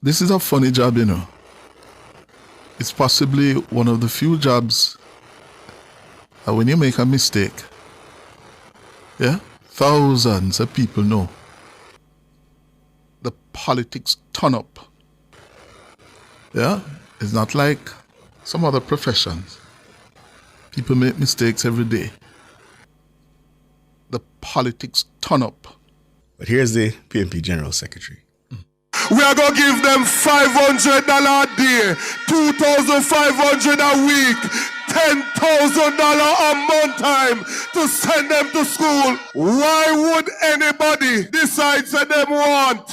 This is a funny job, you know. It's possibly one of the few jobs that when you make a mistake, yeah, thousands of people know. The politics turn up. Yeah, it's not like some other professions. People make mistakes every day. The politics turn up. But here's the PNP General Secretary. We are going to give them $500 a day, $2,500 a week, $10,000 a month time to send them to school. Why would anybody decide that they want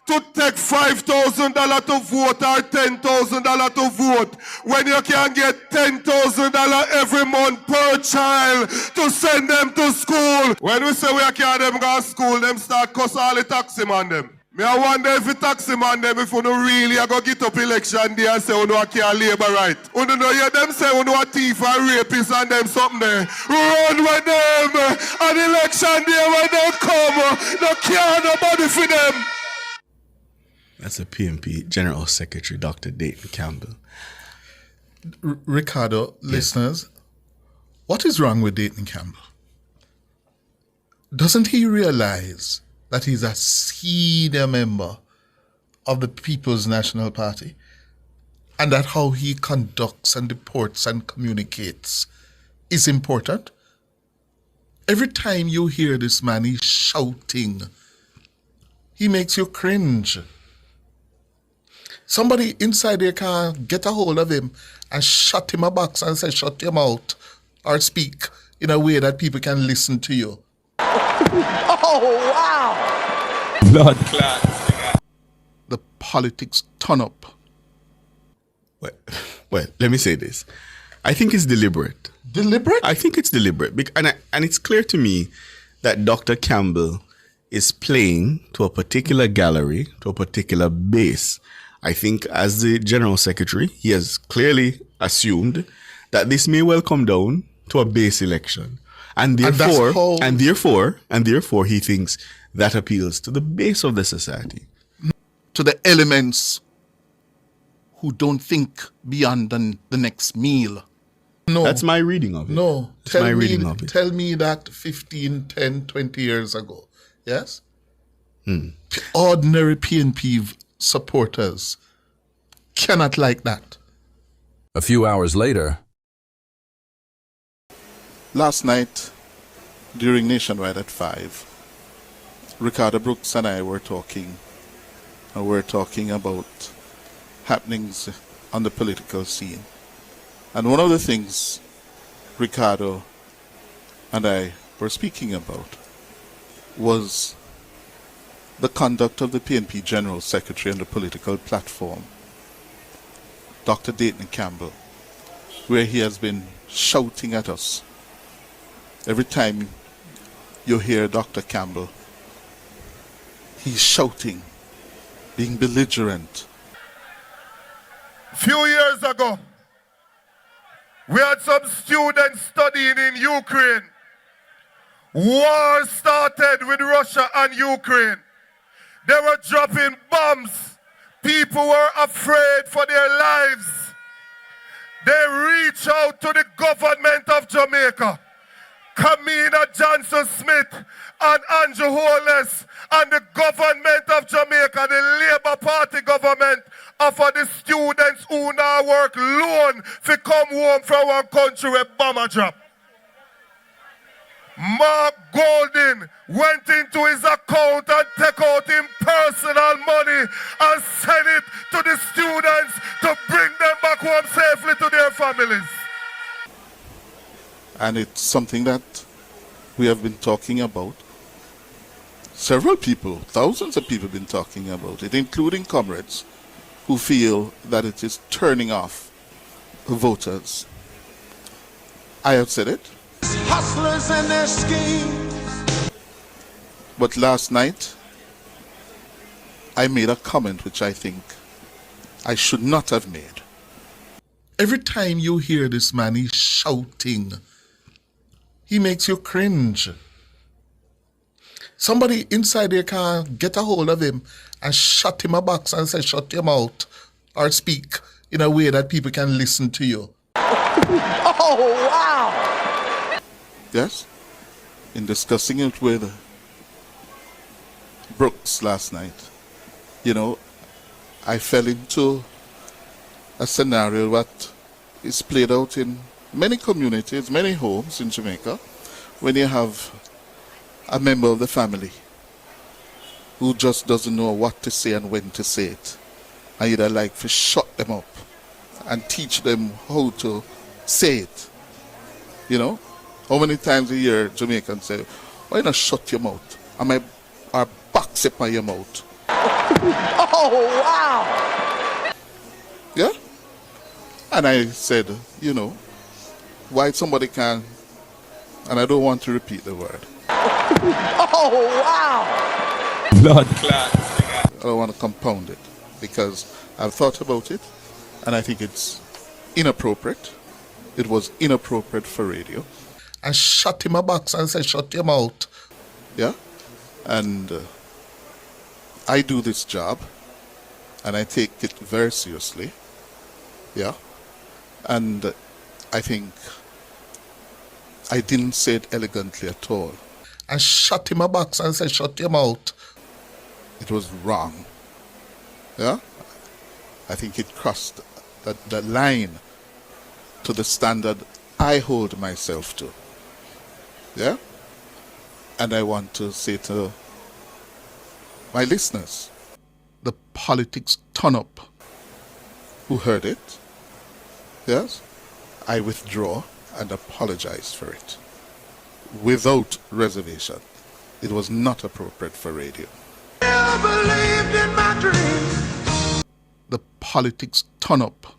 to take $5,000 to vote or $10,000 to vote when you can get $10,000 every month per child to send them to school? When we say we can't them go to school, them start cuss all the taxi man them. Me I wonder if the taxi man them if you no really are going to get up election day and say you no can't labor right. You know hear them say you no a thief and rapist and them something there. Run with them and election day when they come, no care nobody for them. That's the PNP General Secretary, Dr. Dayton Campbell. Ricardo, listeners, what is wrong with Dayton Campbell? Doesn't he realize that he's a senior member of the People's National Party and that how he conducts and deports and communicates is important? Every time you hear this man, he's shouting. He makes you cringe. Somebody inside your car get a hold of him and shut him a box and say, shut your mouth or speak in a way that people can listen to you. Oh, wow. Blood clot. The politics turn up. Well, let me say this. I think it's deliberate. Deliberate? I think it's deliberate. And it's clear to me that Dr. Campbell is playing to a particular gallery, to a particular base. I think as the General Secretary, he has clearly assumed that this may well come down to a base election. And therefore, he thinks that appeals to the base of the society. To the elements who don't think beyond the next meal. No. That's my reading of it. No. That's my reading of it. Tell me that 15, 10, 20 years ago. Yes? Ordinary PNP supporters cannot like that. A few hours later. Last night, during Nationwide at 5, Ricardo Brooks and I were talking. And we're talking about happenings on the political scene. And one of the things Ricardo and I were speaking about was the conduct of the PNP General Secretary and the political platform, Dr. Dayton Campbell, where he has been shouting at us. Every time you hear Dr. Campbell, he's shouting, being belligerent. Few years ago, we had some students studying in Ukraine. War started with Russia and Ukraine. They were dropping bombs. People were afraid for their lives. They reached out to the government of Jamaica, Kamina Johnson-Smith and Andrew Holness, and the government of Jamaica, the Labour Party government, offered the students who now work loan to come home from our country with bomber drop. Mark Golding went into his account and took out his personal money and sent it to the students to bring them back home safely to their families. And it's something that we have been talking about. Several people, thousands of people have been talking about it, including comrades who feel that it is turning off voters. I have said it. Hustlers and their schemes. But last night, I made a comment which I think I should not have made. Every time you hear this man, he's shouting. He makes you cringe. Somebody inside their car get a hold of him and shut him a box and say, shut your mouth or speak in a way that people can listen to you. Oh, wow. Yes? In discussing it with Brooks last night, you know, I fell into a scenario that is played out in many communities, many homes in Jamaica, when you have a member of the family who just doesn't know what to say and when to say it. And you'd like to shut them up and teach them how to say it. You know? How many times a year Jamaicans say, why not shut your mouth? Or box up on your mouth. Oh, wow. Yeah? And I said, you know, why somebody can, and I don't want to repeat the word. Oh, wow. Blood clot. I don't want to compound it because I've thought about it and I think it's inappropriate. It was inappropriate for radio. And shut him a box and say, shut your mouth. Yeah? And I do this job and I take it very seriously. Yeah? And I think I didn't say it elegantly at all. And shut him a box and say, shut your mouth. It was wrong. Yeah? I think it crossed the line to the standard I hold myself to. Yeah? And I want to say to my listeners, the politics turn up who heard it. Yes? I withdraw and apologize for it. Without reservation. It was not appropriate for radio. I believed in my dreams. The politics turn up